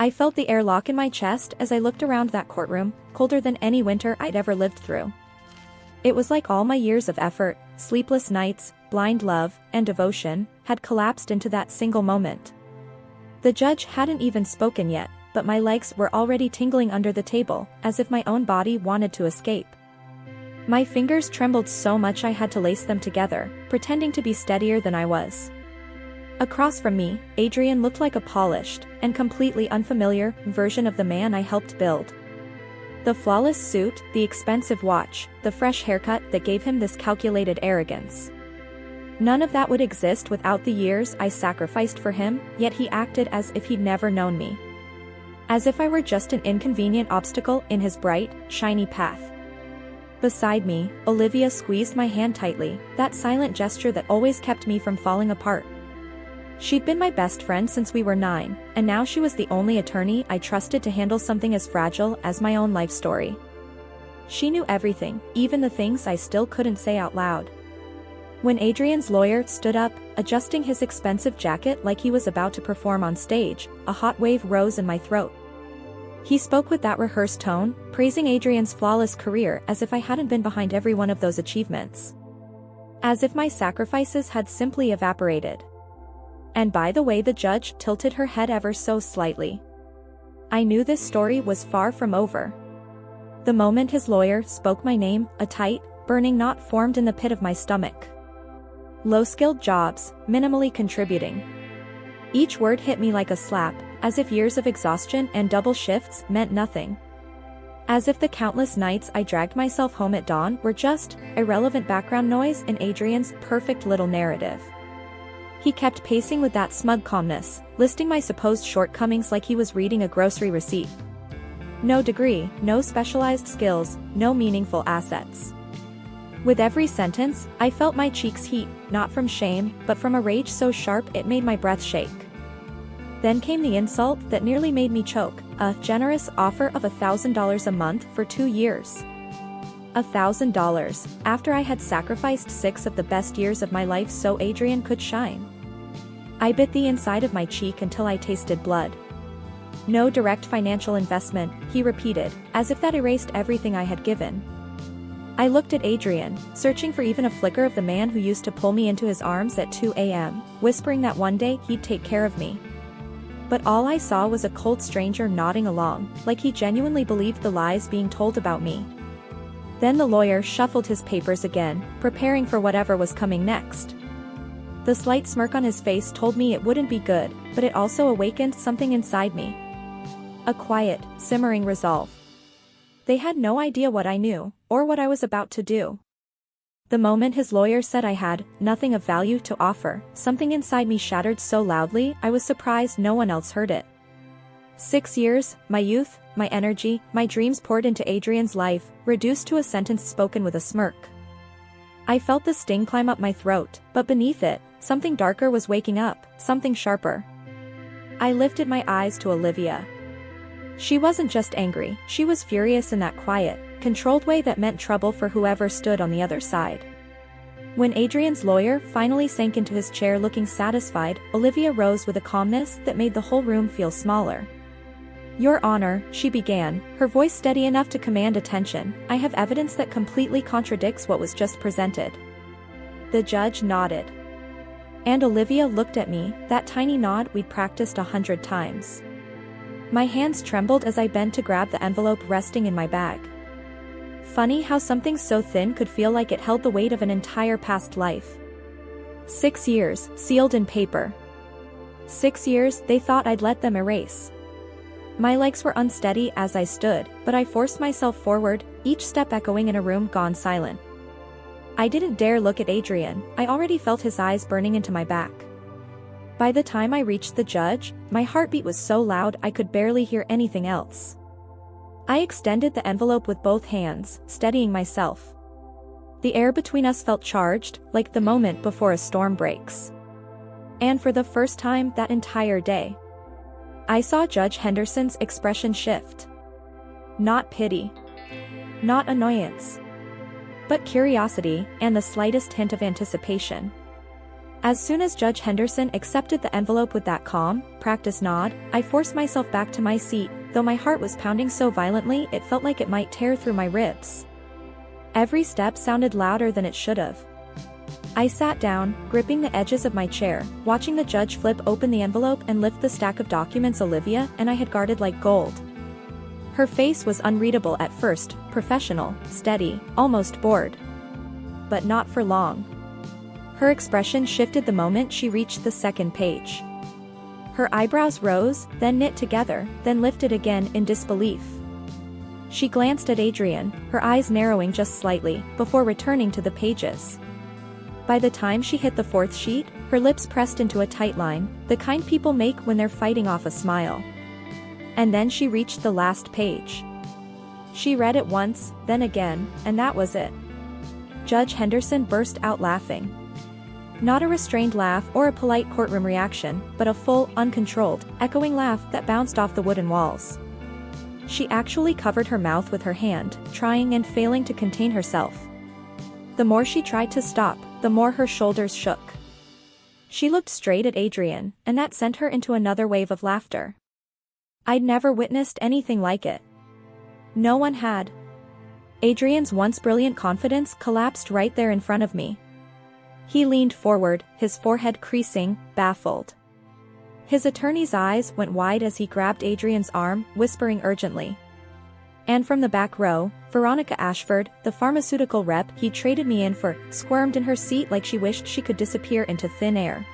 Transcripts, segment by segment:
I felt the air lock in my chest as I looked around that courtroom, colder than any winter I'd ever lived through. It was like all my years of effort, sleepless nights, blind love, and devotion, had collapsed into that single moment. The judge hadn't even spoken yet, but my legs were already tingling under the table, as if my own body wanted to escape. My fingers trembled so much I had to lace them together, pretending to be steadier than I was. Across from me, Adrian looked like a polished, and completely unfamiliar, version of the man I helped build. The flawless suit, the expensive watch, the fresh haircut that gave him this calculated arrogance. None of that would exist without the years I sacrificed for him, yet he acted as if he'd never known me. As if I were just an inconvenient obstacle in his bright, shiny path. Beside me, Olivia squeezed my hand tightly, that silent gesture that always kept me from falling apart. She'd been my best friend since we were 9, and now she was the only attorney I trusted to handle something as fragile as my own life story. She knew everything, even the things I still couldn't say out loud. When Adrian's lawyer stood up, adjusting his expensive jacket like he was about to perform on stage, a hot wave rose in my throat. He spoke with that rehearsed tone, praising Adrian's flawless career as if I hadn't been behind every one of those achievements. As if my sacrifices had simply evaporated. And by the way, the judge tilted her head ever so slightly. I knew this story was far from over. The moment his lawyer spoke my name, a tight, burning knot formed in the pit of my stomach. Low-skilled jobs, minimally contributing. Each word hit me like a slap, as if years of exhaustion and double shifts meant nothing. As if the countless nights I dragged myself home at dawn were just irrelevant background noise in Adrian's perfect little narrative. He kept pacing with that smug calmness, listing my supposed shortcomings like he was reading a grocery receipt. No degree, no specialized skills, no meaningful assets. With every sentence, I felt my cheeks heat, not from shame, but from a rage so sharp it made my breath shake. Then came the insult that nearly made me choke, a generous offer of $1,000 a month for 2 years. $1,000, after I had sacrificed 6 of the best years of my life so Adrian could shine. I bit the inside of my cheek until I tasted blood. No direct financial investment, he repeated, as if that erased everything I had given. I looked at Adrian, searching for even a flicker of the man who used to pull me into his arms at 2 a.m., whispering that one day he'd take care of me. But all I saw was a cold stranger nodding along, like he genuinely believed the lies being told about me. Then the lawyer shuffled his papers again, preparing for whatever was coming next. The slight smirk on his face told me it wouldn't be good, but it also awakened something inside me. A quiet, simmering resolve. They had no idea what I knew, or what I was about to do. The moment his lawyer said I had nothing of value to offer, something inside me shattered so loudly I was surprised no one else heard it. 6 years, my youth, my energy, my dreams poured into Adrian's life, reduced to a sentence spoken with a smirk. I felt the sting climb up my throat, but beneath it, something darker was waking up, something sharper. I lifted my eyes to Olivia. She wasn't just angry, she was furious in that quiet, controlled way that meant trouble for whoever stood on the other side. When Adrian's lawyer finally sank into his chair looking satisfied, Olivia rose with a calmness that made the whole room feel smaller. "Your Honor," she began, her voice steady enough to command attention, "I have evidence that completely contradicts what was just presented." The judge nodded. And Olivia looked at me, that tiny nod we'd practiced 100 times. My hands trembled as I bent to grab the envelope resting in my bag. Funny how something so thin could feel like it held the weight of an entire past life. 6 years, sealed in paper. 6 years they thought I'd let them erase. My legs were unsteady as I stood, but I forced myself forward, each step echoing in a room gone silent. I didn't dare look at Adrian, I already felt his eyes burning into my back. By the time I reached the judge, my heartbeat was so loud I could barely hear anything else. I extended the envelope with both hands, steadying myself. The air between us felt charged, like the moment before a storm breaks. And for the first time that entire day, I saw Judge Henderson's expression shift. Not pity. Not annoyance. But curiosity, and the slightest hint of anticipation. As soon as Judge Henderson accepted the envelope with that calm, practiced nod, I forced myself back to my seat, though my heart was pounding so violently it felt like it might tear through my ribs. Every step sounded louder than it should have. I sat down, gripping the edges of my chair, watching the judge flip open the envelope and lift the stack of documents Olivia and I had guarded like gold. Her face was unreadable at first, professional, steady, almost bored. But not for long. Her expression shifted the moment she reached the second page. Her eyebrows rose, then knit together, then lifted again in disbelief. She glanced at Adrian, her eyes narrowing just slightly, before returning to the pages. By the time she hit the fourth sheet, her lips pressed into a tight line, the kind people make when they're fighting off a smile. And then she reached the last page. She read it once, then again, and that was it. Judge Henderson burst out laughing. Not a restrained laugh or a polite courtroom reaction, but a full, uncontrolled, echoing laugh that bounced off the wooden walls. She actually covered her mouth with her hand, trying and failing to contain herself. The more she tried to stop, the more her shoulders shook. She looked straight at Adrian, and that sent her into another wave of laughter. I'd never witnessed anything like it. No one had. Adrian's once brilliant confidence collapsed right there in front of me. He leaned forward, his forehead creasing, baffled. His attorney's eyes went wide as he grabbed Adrian's arm, whispering urgently. And from the back row, Veronica Ashford, the pharmaceutical rep he traded me in for, squirmed in her seat like she wished she could disappear into thin air.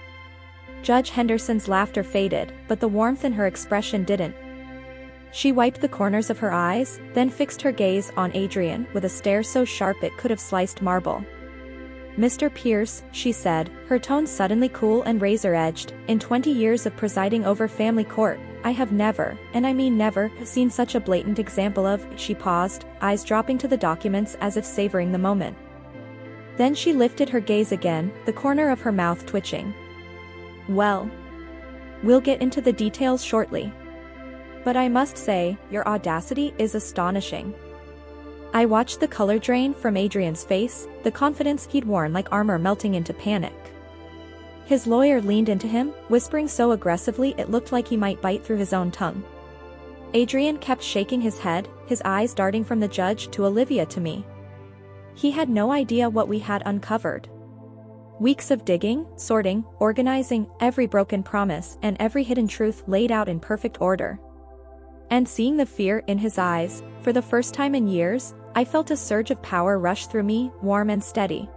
Judge Henderson's laughter faded, but the warmth in her expression didn't. She wiped the corners of her eyes, then fixed her gaze on Adrian with a stare so sharp it could have sliced marble. Mr. Pierce, she said, her tone suddenly cool and razor-edged, in 20 years of presiding over family court, I have never, and I mean never, seen such a blatant example of, she paused, eyes dropping to the documents as if savoring the moment. Then she lifted her gaze again, the corner of her mouth twitching. Well, we'll get into the details shortly. But I must say, your audacity is astonishing. I watched the color drain from Adrian's face, the confidence he'd worn like armor melting into panic. His lawyer leaned into him, whispering so aggressively it looked like he might bite through his own tongue. Adrian kept shaking his head, his eyes darting from the judge to Olivia to me. He had no idea what we had uncovered. Weeks of digging, sorting, organizing, every broken promise and every hidden truth laid out in perfect order. And seeing the fear in his eyes, for the first time in years, I felt a surge of power rush through me, warm and steady.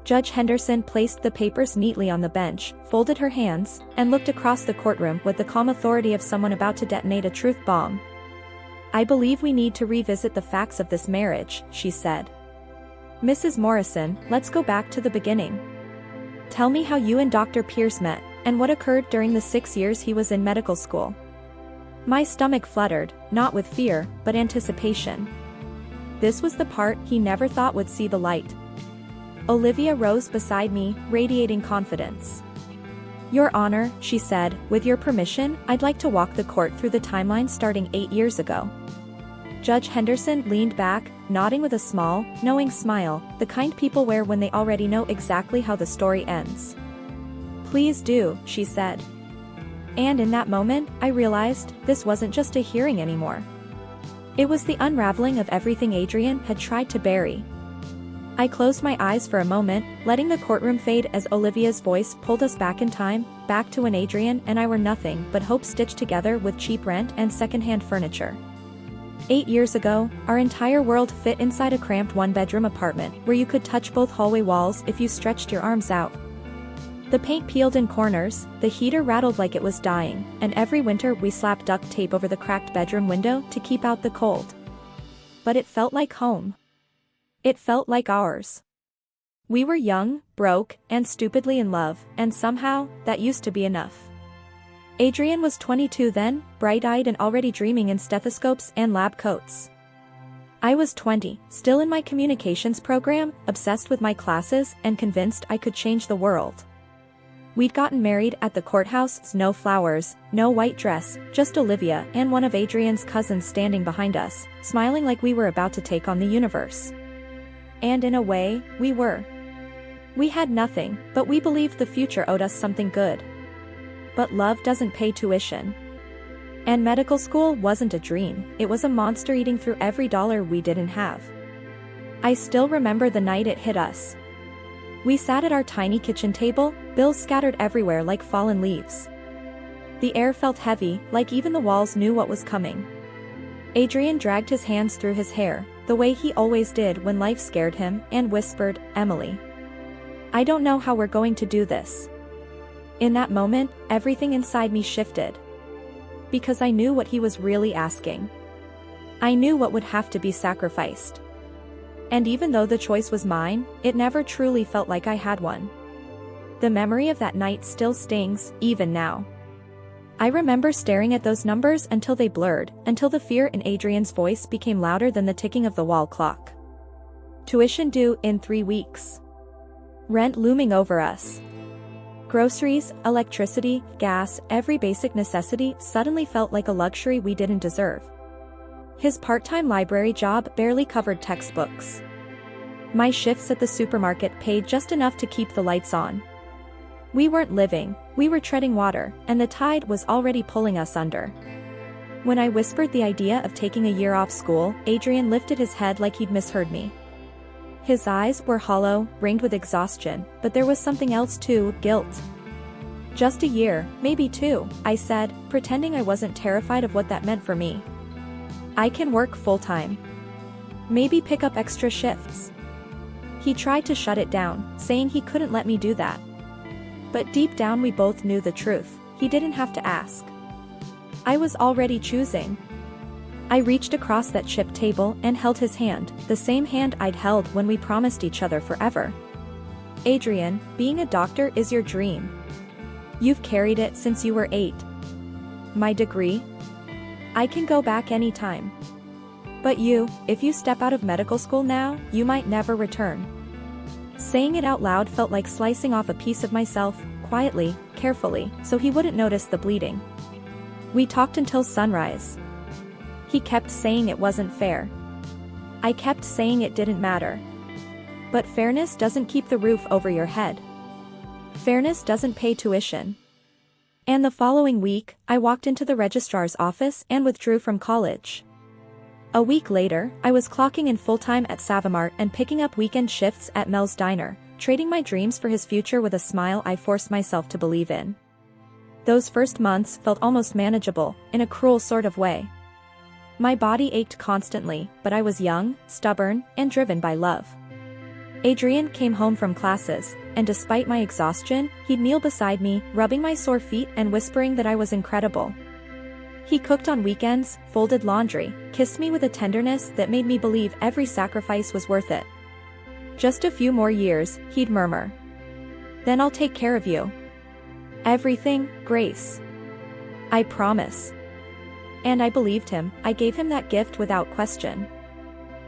Judge Henderson placed the papers neatly on the bench, folded her hands, and looked across the courtroom with the calm authority of someone about to detonate a truth bomb. I believe we need to revisit the facts of this marriage, she said. Mrs. Morrison, let's go back to the beginning. Tell me how you and Dr. Pierce met, and what occurred during the 6 years he was in medical school. My stomach fluttered, not with fear, but anticipation. This was the part he never thought would see the light. Olivia rose beside me, radiating confidence. Your Honor, she said, with your permission, I'd like to walk the court through the timeline starting 8 years ago. Judge Henderson leaned back, nodding with a small, knowing smile, the kind people wear when they already know exactly how the story ends. Please do, she said. And in that moment, I realized, this wasn't just a hearing anymore. It was the unraveling of everything Adrian had tried to bury. I closed my eyes for a moment, letting the courtroom fade as Olivia's voice pulled us back in time, back to when Adrian and I were nothing but hope stitched together with cheap rent and secondhand furniture. 8 years ago, our entire world fit inside a cramped one-bedroom apartment where you could touch both hallway walls if you stretched your arms out. The paint peeled in corners, the heater rattled like it was dying, and every winter we slapped duct tape over the cracked bedroom window to keep out the cold. But it felt like home. It felt like ours. We were young, broke, and stupidly in love, and somehow, that used to be enough. Adrian was 22 then, bright-eyed and already dreaming in stethoscopes and lab coats. I was 20, still in my communications program, obsessed with my classes and convinced I could change the world. We'd gotten married at the courthouse, no flowers, no white dress, just Olivia and one of Adrian's cousins standing behind us, smiling like we were about to take on the universe. And in a way, we were. We had nothing, but we believed the future owed us something good. But love doesn't pay tuition. And medical school wasn't a dream, it was a monster eating through every dollar we didn't have. I still remember the night it hit us. We sat at our tiny kitchen table, bills scattered everywhere like fallen leaves. The air felt heavy, like even the walls knew what was coming. Adrian dragged his hands through his hair, the way he always did when life scared him, and whispered, "Emily, I don't know how we're going to do this." In that moment, everything inside me shifted. Because I knew what he was really asking. I knew what would have to be sacrificed. And even though the choice was mine, it never truly felt like I had one. The memory of that night still stings, even now. I remember staring at those numbers until they blurred, until the fear in Adrian's voice became louder than the ticking of the wall clock. Tuition due in 3 weeks. Rent looming over us. Groceries, electricity, gas, every basic necessity suddenly felt like a luxury we didn't deserve. His part-time library job barely covered textbooks. My shifts at the supermarket paid just enough to keep the lights on. We weren't living, we were treading water, and the tide was already pulling us under. When I whispered the idea of taking a year off school, Adrian lifted his head like he'd misheard me. His eyes were hollow, ringed with exhaustion, but there was something else too, guilt. "Just a year, maybe 2, I said, pretending I wasn't terrified of what that meant for me. "I can work full-time. Maybe pick up extra shifts." He tried to shut it down, saying he couldn't let me do that. But deep down we both knew the truth, he didn't have to ask. I was already choosing. I reached across that chipped table and held his hand, the same hand I'd held when we promised each other forever. "Adrian, being a doctor is your dream. You've carried it since you were 8. My degree? I can go back anytime. But you, if you step out of medical school now, you might never return." Saying it out loud felt like slicing off a piece of myself, quietly, carefully, so he wouldn't notice the bleeding. We talked until sunrise. He kept saying it wasn't fair. I kept saying it didn't matter. But fairness doesn't keep the roof over your head. Fairness doesn't pay tuition. And the following week, I walked into the registrar's office and withdrew from college. A week later, I was clocking in full-time at Savamart and picking up weekend shifts at Mel's Diner, trading my dreams for his future with a smile I forced myself to believe in. Those first months felt almost manageable, in a cruel sort of way. My body ached constantly, but I was young, stubborn, and driven by love. Adrian came home from classes, and despite my exhaustion, he'd kneel beside me, rubbing my sore feet and whispering that I was incredible. He cooked on weekends, folded laundry, kissed me with a tenderness that made me believe every sacrifice was worth it. "Just a few more years," he'd murmur. "Then I'll take care of you. Everything, Grace. I promise." And I believed him, I gave him that gift without question.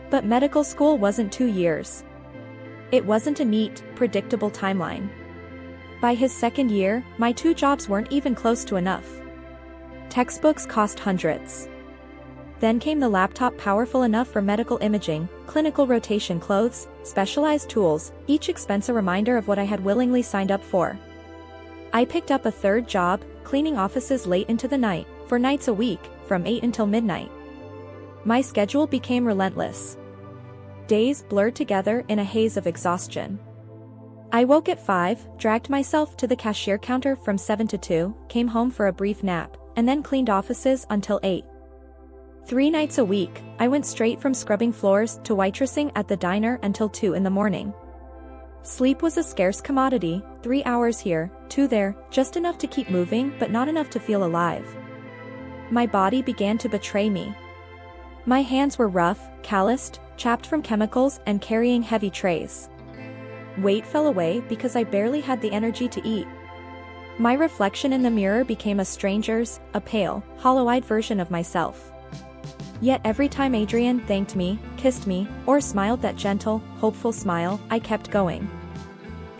But medical school wasn't 2 years. It wasn't a neat, predictable timeline. By his second year, my 2 jobs weren't even close to enough. Textbooks cost hundreds. Then came the laptop powerful enough for medical imaging, clinical rotation clothes, specialized tools, each expense a reminder of what I had willingly signed up for. I picked up a 3rd job, cleaning offices late into the night, 4 nights a week, from 8 until midnight. My schedule became relentless. Days blurred together in a haze of exhaustion. I woke at 5, dragged myself to the cashier counter from 7 to 2, came home for a brief nap, and then cleaned offices until 8. 3 nights a week, I went straight from scrubbing floors to waitressing at the diner until 2 in the morning. Sleep was a scarce commodity, 3 hours here, 2 there, just enough to keep moving but not enough to feel alive. My body began to betray me. My hands were rough, calloused, chapped from chemicals and carrying heavy trays. Weight fell away because I barely had the energy to eat. My reflection in the mirror became a stranger's, a pale, hollow-eyed version of myself. Yet every time Adrian thanked me, kissed me, or smiled that gentle, hopeful smile, I kept going.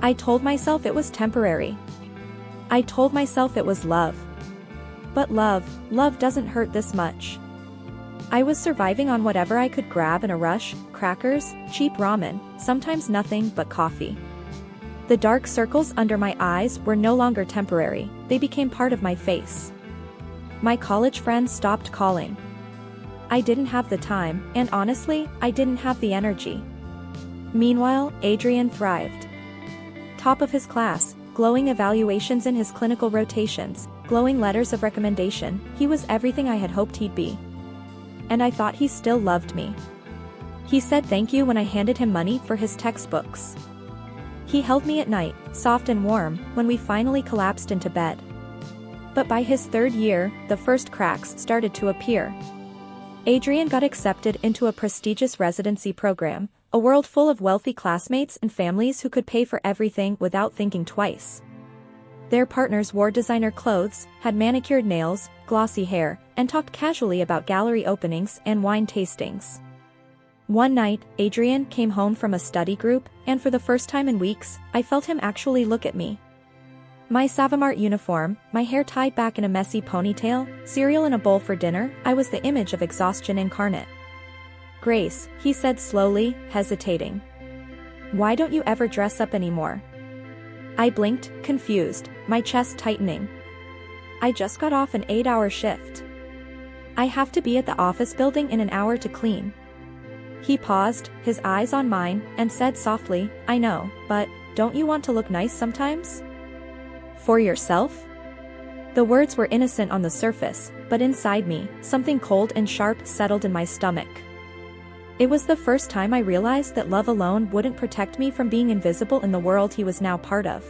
I told myself it was temporary. I told myself it was love. But love doesn't hurt this much. I was surviving on whatever I could grab in a rush, crackers, cheap ramen, sometimes nothing but coffee. The dark circles under my eyes were no longer temporary, they became part of my face. My college friends stopped calling. I didn't have the time, and honestly, I didn't have the energy. Meanwhile, Adrian thrived. Top of his class, glowing evaluations in his clinical rotations, glowing letters of recommendation, he was everything I had hoped he'd be. And I thought he still loved me. He said thank you when I handed him money for his textbooks. He held me at night, soft and warm, when we finally collapsed into bed. But by his third year, the first cracks started to appear. Adrian got accepted into a prestigious residency program, a world full of wealthy classmates and families who could pay for everything without thinking twice. Their partners wore designer clothes, had manicured nails, glossy hair, and talked casually about gallery openings and wine tastings. One night, Adrian came home from a study group, and for the first time in weeks, I felt him actually look at me. My Savamart uniform, my hair tied back in a messy ponytail, cereal in a bowl for dinner, I was the image of exhaustion incarnate. "Grace," he said slowly, hesitating. "Why don't you ever dress up anymore?" I blinked, confused, my chest tightening. "I just got off an 8-hour shift. I have to be at the office building in an hour to clean." He paused, his eyes on mine, and said softly, "I know, but don't you want to look nice sometimes? For yourself?" The words were innocent on the surface, but inside me, something cold and sharp settled in my stomach. It was the first time I realized that love alone wouldn't protect me from being invisible in the world he was now part of.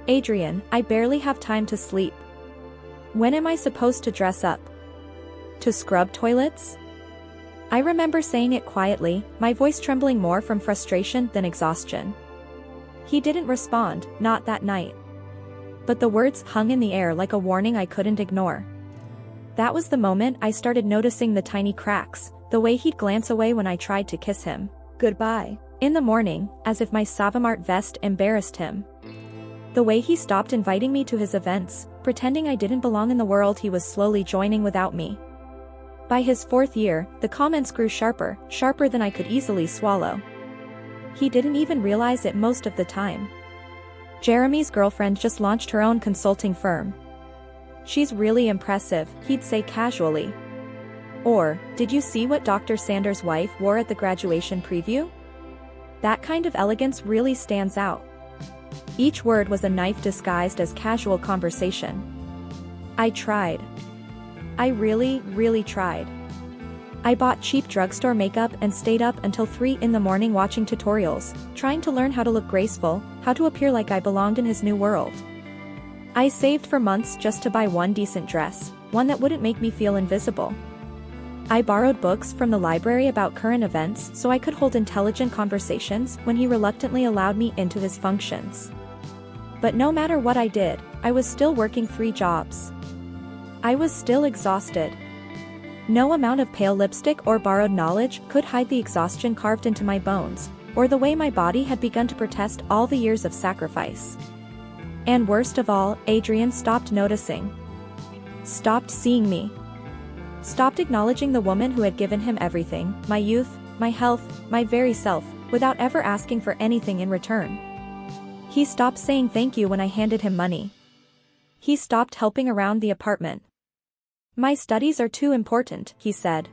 "Adrian, I barely have time to sleep. When am I supposed to dress up? To scrub toilets?" I remember saying it quietly, my voice trembling more from frustration than exhaustion. He didn't respond, not that night. But the words hung in the air like a warning I couldn't ignore. That was the moment I started noticing the tiny cracks, the way he'd glance away when I tried to kiss him goodbye in the morning, as if my Savamart vest embarrassed him. The way he stopped inviting me to his events, pretending I didn't belong in the world he was slowly joining without me. By his 4th year, the comments grew sharper, sharper than I could easily swallow. He didn't even realize it most of the time. "Jeremy's girlfriend just launched her own consulting firm. She's really impressive," he'd say casually. Or, "Did you see what Dr. Sanders' wife wore at the graduation preview? That kind of elegance really stands out." Each word was a knife disguised as casual conversation. I tried. I really tried. I bought cheap drugstore makeup and stayed up until 3 in the morning watching tutorials, trying to learn how to look graceful, how to appear like I belonged in his new world. I saved for months just to buy one decent dress, one that wouldn't make me feel invisible. I borrowed books from the library about current events so I could hold intelligent conversations when he reluctantly allowed me into his functions. But no matter what I did, I was still working 3 jobs. I was still exhausted. No amount of pale lipstick or borrowed knowledge could hide the exhaustion carved into my bones, or the way my body had begun to protest all the years of sacrifice. And worst of all, Adrian stopped noticing. Stopped seeing me. Stopped acknowledging the woman who had given him everything, my youth, my health, my very self, without ever asking for anything in return. He stopped saying thank you when I handed him money. He stopped helping around the apartment. "My studies are too important," he said.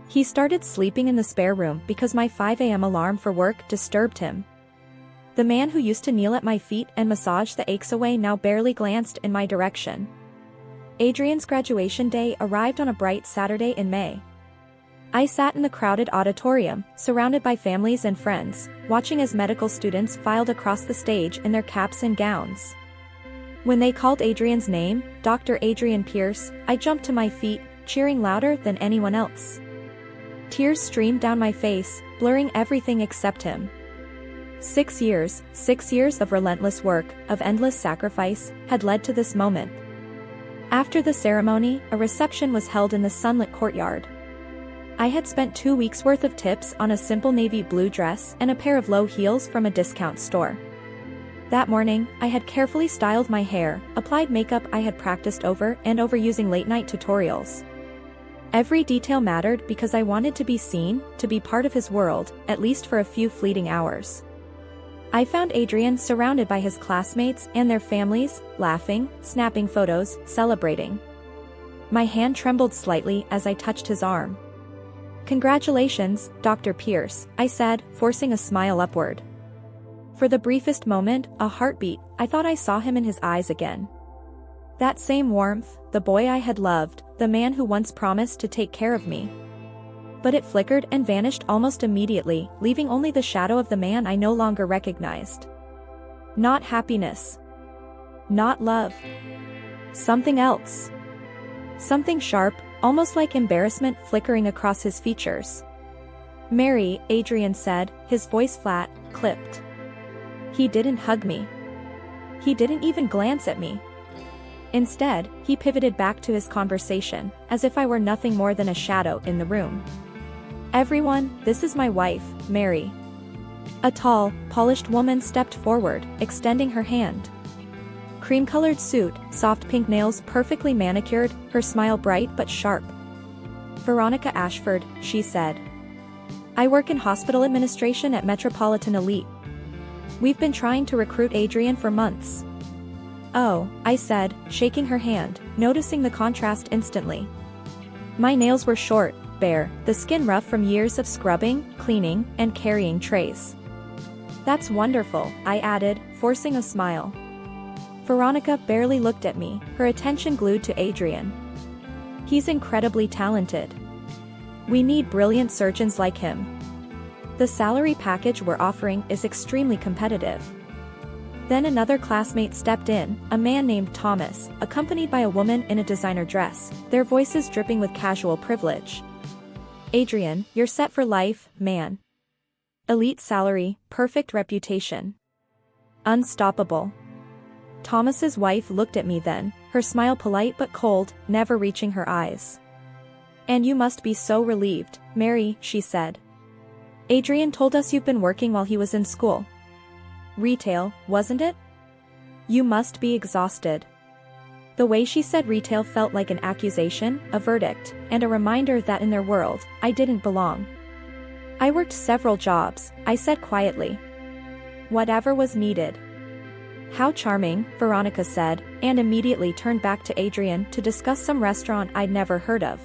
He started sleeping in the spare room because my 5 a.m. alarm for work disturbed him. The man who used to kneel at my feet and massage the aches away now barely glanced in my direction. Adrian's graduation day arrived on a bright Saturday in May. I sat in the crowded auditorium, surrounded by families and friends, watching as medical students filed across the stage in their caps and gowns. When they called Adrian's name, Dr. Adrian Pierce, I jumped to my feet, cheering louder than anyone else. Tears streamed down my face, blurring everything except him. 6 years of relentless work, of endless sacrifice, had led to this moment. After the ceremony, a reception was held in the sunlit courtyard. I had spent 2 weeks' worth of tips on a simple navy blue dress and a pair of low heels from a discount store. That morning, I had carefully styled my hair, applied makeup I had practiced over and over using late-night tutorials. Every detail mattered because I wanted to be seen, to be part of his world, at least for a few fleeting hours. I found Adrian surrounded by his classmates and their families, laughing, snapping photos, celebrating. My hand trembled slightly as I touched his arm. "Congratulations, Dr. Pierce," I said, forcing a smile upward. For the briefest moment, a heartbeat, I thought I saw him in his eyes again. That same warmth, the boy I had loved, the man who once promised to take care of me. But it flickered and vanished almost immediately, leaving only the shadow of the man I no longer recognized. Not happiness. Not love. Something else. Something sharp, almost like embarrassment flickering across his features. "Mary," Adrian said, his voice flat, clipped. He didn't hug me. He didn't even glance at me. Instead, he pivoted back to his conversation, as if I were nothing more than a shadow in the room. "Everyone, this is my wife, Mary." A tall, polished woman stepped forward, extending her hand. Cream-colored suit, soft pink nails perfectly manicured, her smile bright but sharp. "Veronica Ashford," she said. "I work in hospital administration at Metropolitan Elite. We've been trying to recruit Adrian for months." "Oh," I said, shaking her hand, noticing the contrast instantly. My nails were short, bare, the skin rough from years of scrubbing, cleaning, and carrying trays. "That's wonderful," I added, forcing a smile. Veronica barely looked at me, her attention glued to Adrian. "He's incredibly talented. We need brilliant surgeons like him. The salary package we're offering is extremely competitive." Then another classmate stepped in, a man named Thomas, accompanied by a woman in a designer dress, their voices dripping with casual privilege. "Adrian, you're set for life, man. Elite salary, perfect reputation. Unstoppable." Thomas's wife looked at me then, her smile polite but cold, never reaching her eyes. "And you must be so relieved, Mary," she said. "Adrian told us you've been working while he was in school. Retail, wasn't it? You must be exhausted." The way she said retail felt like an accusation, a verdict, and a reminder that in their world, I didn't belong. "I worked several jobs," I said quietly. "Whatever was needed." "How charming," Veronica said, and immediately turned back to Adrian to discuss some restaurant I'd never heard of.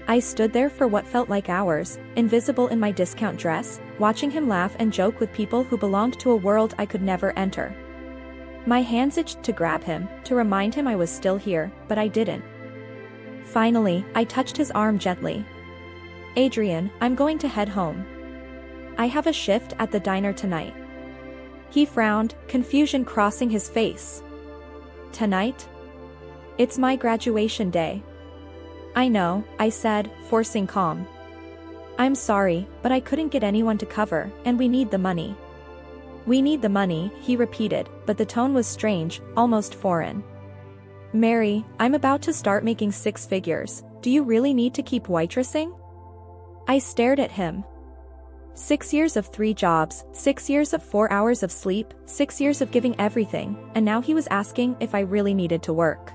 I stood there for what felt like hours, invisible in my discount dress, watching him laugh and joke with people who belonged to a world I could never enter. My hands itched to grab him, to remind him I was still here, but I didn't. Finally, I touched his arm gently. "Adrian, I'm going to head home. I have a shift at the diner tonight." He frowned, confusion crossing his face. "Tonight? It's my graduation day." "I know," I said, forcing calm. "I'm sorry, but I couldn't get anyone to cover, and we need the money." "We need the money," he repeated, but the tone was strange, almost foreign. "Mary, I'm about to start making 6 figures, do you really need to keep waitressing?" I stared at him. 6 years of 3 jobs, 6 years of 4 hours of sleep, 6 years of giving everything, and now he was asking if I really needed to work.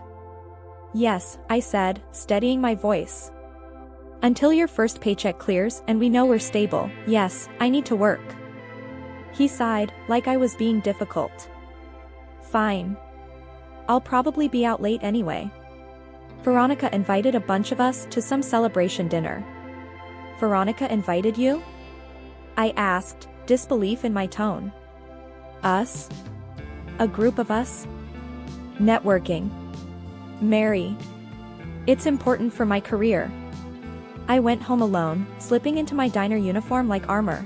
"Yes," I said, steadying my voice. "Until your first paycheck clears and we know we're stable, yes, I need to work." He sighed, like I was being difficult. "Fine. I'll probably be out late anyway." Veronica invited a bunch of us to some celebration dinner. "Veronica invited you?" I asked, disbelief in my tone. "Us? A group of us? Networking. Mary. It's important for my career." I went home alone, slipping into my diner uniform like armor.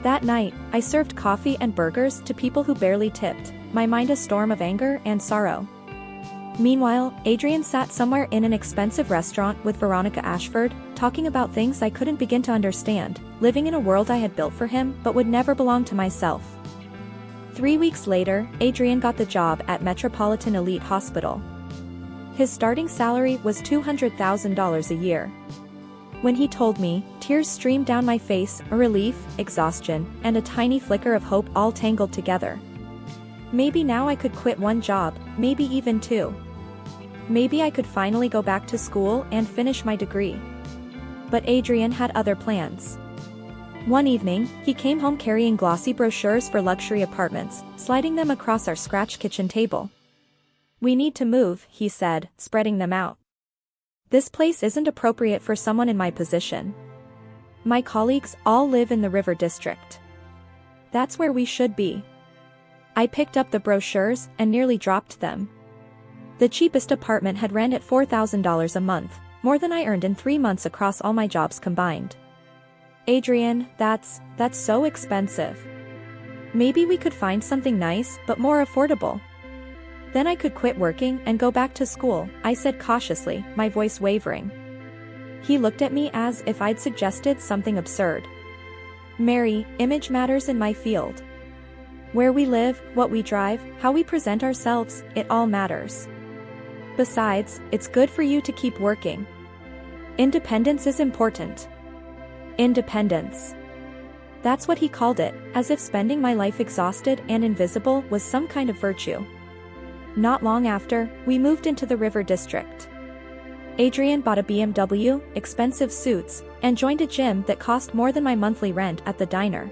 That night, I served coffee and burgers to people who barely tipped, my mind a storm of anger and sorrow. Meanwhile, Adrian sat somewhere in an expensive restaurant with Veronica Ashford, talking about things I couldn't begin to understand, living in a world I had built for him but would never belong to myself. 3 weeks later, Adrian got the job at Metropolitan Elite Hospital. His starting salary was $200,000 a year. When he told me, tears streamed down my face, a relief, exhaustion, and a tiny flicker of hope all tangled together. Maybe now I could quit 1 job, maybe even 2. Maybe I could finally go back to school and finish my degree. But Adrian had other plans. One evening, he came home carrying glossy brochures for luxury apartments, sliding them across our scratch kitchen table. "We need to move," he said, spreading them out. "This place isn't appropriate for someone in my position. My colleagues all live in the River District. That's where we should be." I picked up the brochures and nearly dropped them. The cheapest apartment had rent at $4,000 a month, more than I earned in 3 months across all my jobs combined. "Adrian, that's so expensive. Maybe we could find something nice but more affordable. Then I could quit working and go back to school," I said cautiously, my voice wavering. He looked at me as if I'd suggested something absurd. "Mary, image matters in my field. Where we live, what we drive, how we present ourselves, it all matters. Besides, it's good for you to keep working. Independence is important." Independence. That's what he called it, as if spending my life exhausted and invisible was some kind of virtue. Not long after, we moved into the River District. Adrian bought a BMW, expensive suits, and joined a gym that cost more than my monthly rent at the diner.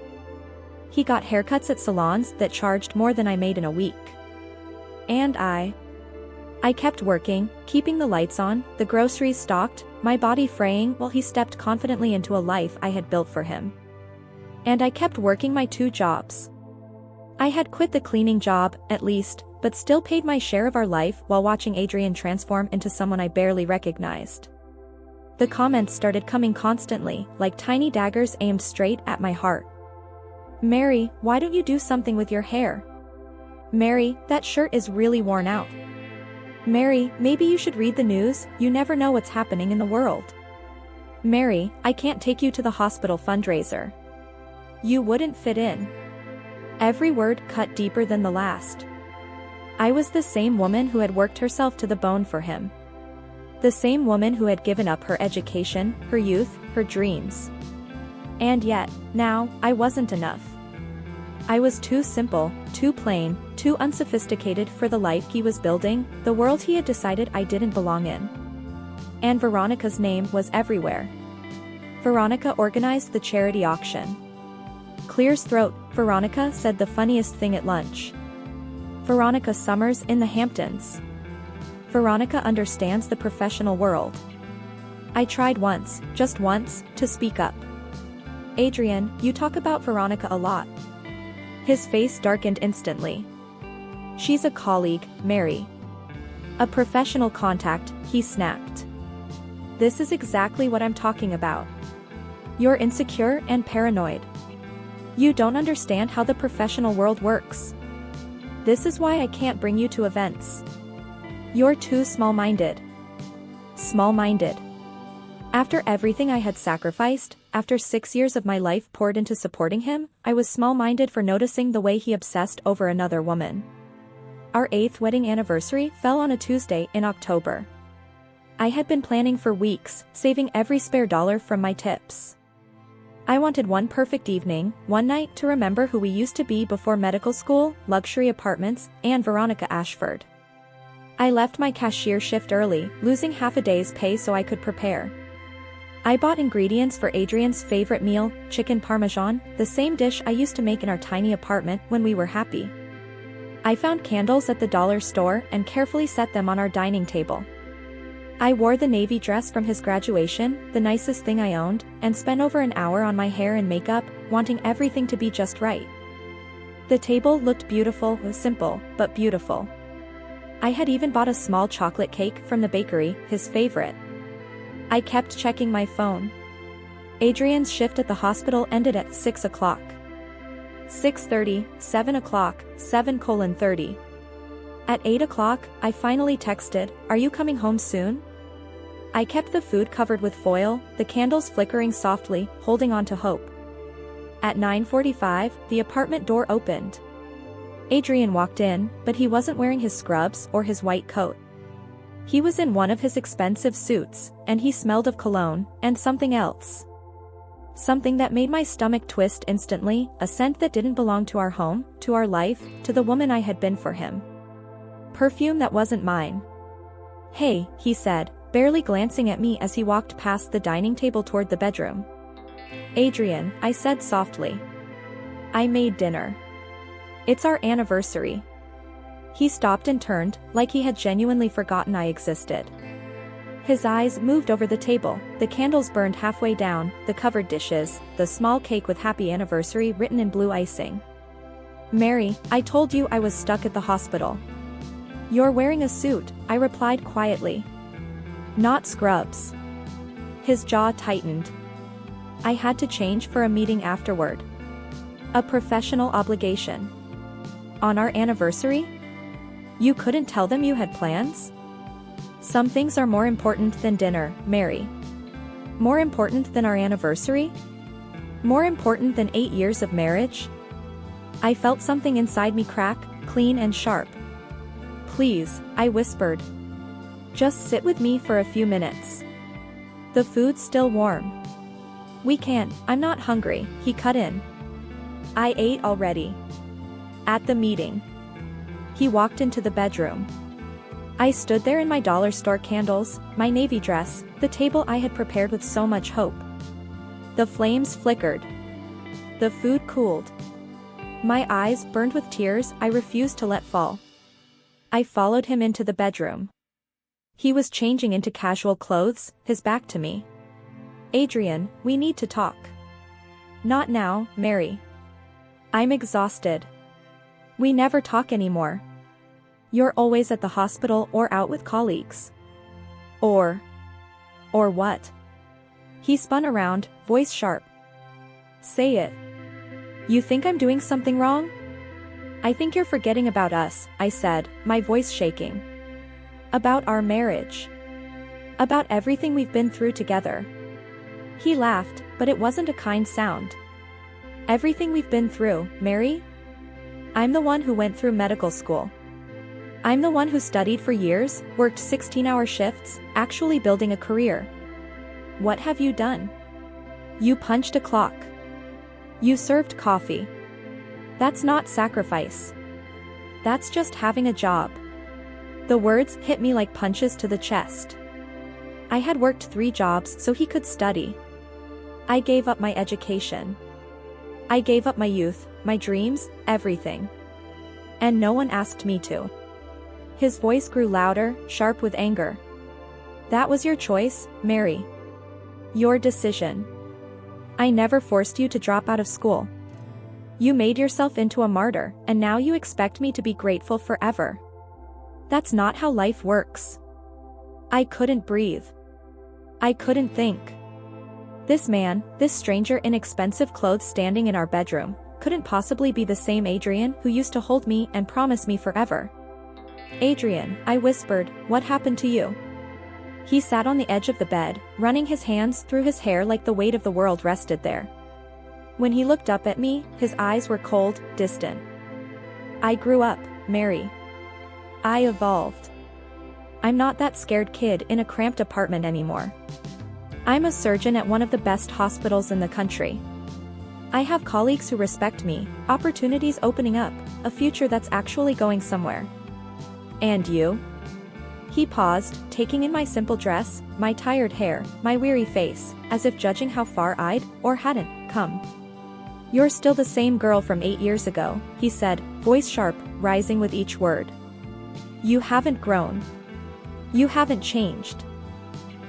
He got haircuts at salons that charged more than I made in a week. And I kept working, keeping the lights on, the groceries stocked, my body fraying while he stepped confidently into a life I had built for him. And I kept working my 2 jobs. I had quit the cleaning job, at least, but still paid my share of our life while watching Adrian transform into someone I barely recognized. The comments started coming constantly, like tiny daggers aimed straight at my heart. "Mary, why don't you do something with your hair? Mary, that shirt is really worn out. Mary, maybe you should read the news, you never know what's happening in the world. Mary, I can't take you to the hospital fundraiser. You wouldn't fit in." Every word cut deeper than the last. I was the same woman who had worked herself to the bone for him. The same woman who had given up her education, her youth, her dreams. And yet, now, I wasn't enough. I was too simple, too plain, too unsophisticated for the life he was building, the world he had decided I didn't belong in. And Veronica's name was everywhere. Veronica organized the charity auction. Clears throat, Veronica said the funniest thing at lunch. Veronica summers in the Hamptons. Veronica understands the professional world. I tried once, just once, to speak up. "Adrian, you talk about Veronica a lot." His face darkened instantly. "She's a colleague, Mary. A professional contact," he snapped. "This is exactly what I'm talking about. You're insecure and paranoid. You don't understand how the professional world works. This is why I can't bring you to events. You're too small-minded." Small-minded. After everything I had sacrificed, after 6 years of my life poured into supporting him, I was small-minded for noticing the way he obsessed over another woman. Our 8th wedding anniversary fell on a Tuesday in October. I had been planning for weeks, saving every spare dollar from my tips. I wanted one perfect evening, one night to remember who we used to be before medical school, luxury apartments, and Veronica Ashford. I left my cashier shift early, losing half a day's pay so I could prepare. I bought ingredients for Adrian's favorite meal, chicken parmesan, the same dish I used to make in our tiny apartment when we were happy. I found candles at the dollar store and carefully set them on our dining table. I wore the navy dress from his graduation, the nicest thing I owned, and spent over an hour on my hair and makeup, wanting everything to be just right. The table looked beautiful, simple, but beautiful. I had even bought a small chocolate cake from the bakery, his favorite. I kept checking my phone. Adrian's shift at the hospital ended at 6 o'clock. 6:30, 7 o'clock, 7:30. At 8 o'clock, I finally texted, "Are you coming home soon?" I kept the food covered with foil, the candles flickering softly, holding on to hope. At 9:45, the apartment door opened. Adrian walked in, but he wasn't wearing his scrubs or his white coat. He was in one of his expensive suits, and he smelled of cologne, and something else. Something that made my stomach twist instantly, a scent that didn't belong to our home, to our life, to the woman I had been for him. Perfume that wasn't mine. "Hey," he said, barely glancing at me as he walked past the dining table toward the bedroom. Adrian, I said softly. I made dinner. It's our anniversary. He stopped and turned, like he had genuinely forgotten I existed. His eyes moved over the table, the candles burned halfway down, the covered dishes, the small cake with happy anniversary written in blue icing. Mary, I told you I was stuck at the hospital. You're wearing a suit, I replied quietly. Not scrubs. His jaw tightened. I had to change for a meeting afterward. A professional obligation. On our anniversary? You couldn't tell them you had plans? Some things are more important than dinner, Mary. More important than our anniversary? More important than 8 years of marriage? I felt something inside me crack, clean and sharp. Please, I whispered. Just sit with me for a few minutes. The food's still warm. We can't, I'm not hungry, he cut in. I ate already. At the meeting. He walked into the bedroom. I stood there in my dollar store candles, my navy dress, the table I had prepared with so much hope. The flames flickered. The food cooled. My eyes burned with tears I refused to let fall. I followed him into the bedroom. He was changing into casual clothes, his back to me. Adrian, we need to talk. Not now, Mary. I'm exhausted. We never talk anymore. You're always at the hospital or out with colleagues. Or what? He spun around, voice sharp. Say it. You think I'm doing something wrong? I think you're forgetting about us, I said, my voice shaking. About our marriage. About everything we've been through together. He laughed, but it wasn't a kind sound. Everything we've been through, Mary? I'm the one who went through medical school. I'm the one who studied for years, worked 16-hour shifts, actually building a career. What have you done? You punched a clock. You served coffee. That's not sacrifice. That's just having a job. The words hit me like punches to the chest. I had worked 3 jobs so he could study. I gave up my education. I gave up my youth, my dreams, everything. And no one asked me to. His voice grew louder, sharp with anger. That was your choice, Mary. Your decision. I never forced you to drop out of school. You made yourself into a martyr, and now you expect me to be grateful forever. That's not how life works. I couldn't breathe. I couldn't think. This man, this stranger in expensive clothes standing in our bedroom, couldn't possibly be the same Adrian who used to hold me and promise me forever. Adrian, I whispered, what happened to you? He sat on the edge of the bed, running his hands through his hair like the weight of the world rested there. When he looked up at me, his eyes were cold, distant. I grew up, Mary. I evolved. I'm not that scared kid in a cramped apartment anymore. I'm a surgeon at one of the best hospitals in the country. I have colleagues who respect me, opportunities opening up, a future that's actually going somewhere. And you? He paused, taking in my simple dress, my tired hair, my weary face, as if judging how far I'd, or hadn't, come. You're still the same girl from 8 years ago, he said, voice sharp, rising with each word. You haven't grown. You haven't changed.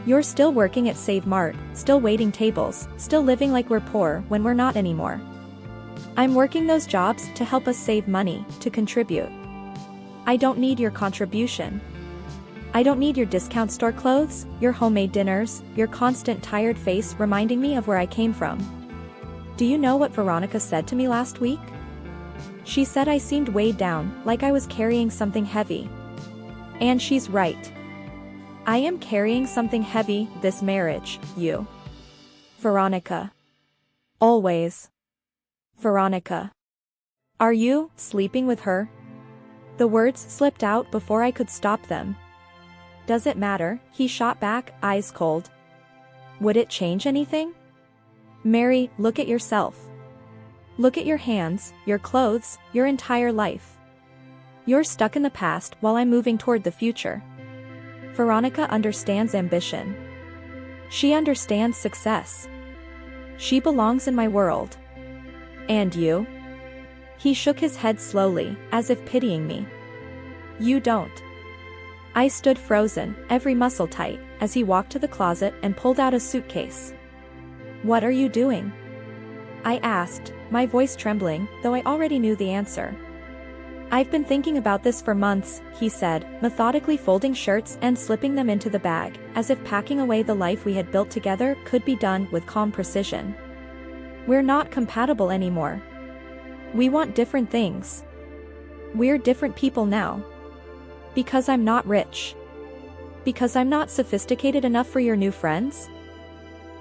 You're still working at Save Mart, still waiting tables, still living like we're poor when we're not anymore. I'm working those jobs to help us save money, to contribute. I don't need your contribution. I don't need your discount store clothes, your homemade dinners, your constant tired face reminding me of where I came from. Do you know what Veronica said to me last week? She said I seemed weighed down, like I was carrying something heavy. And she's right. I am carrying something heavy, this marriage, you. Veronica. Always. Veronica. Are you sleeping with her? The words slipped out before I could stop them. Does it matter? He shot back, eyes cold. Would it change anything? Mary, look at yourself. Look at your hands, your clothes, your entire life. You're stuck in the past while I'm moving toward the future. Veronica understands ambition. She understands success. She belongs in my world. And you? He shook his head slowly, as if pitying me. You don't. I stood frozen, every muscle tight, as he walked to the closet and pulled out a suitcase. What are you doing? I asked, my voice trembling, though I already knew the answer. I've been thinking about this for months, he said, methodically folding shirts and slipping them into the bag, as if packing away the life we had built together could be done with calm precision. We're not compatible anymore. We want different things. We're different people now. Because I'm not rich. Because I'm not sophisticated enough for your new friends?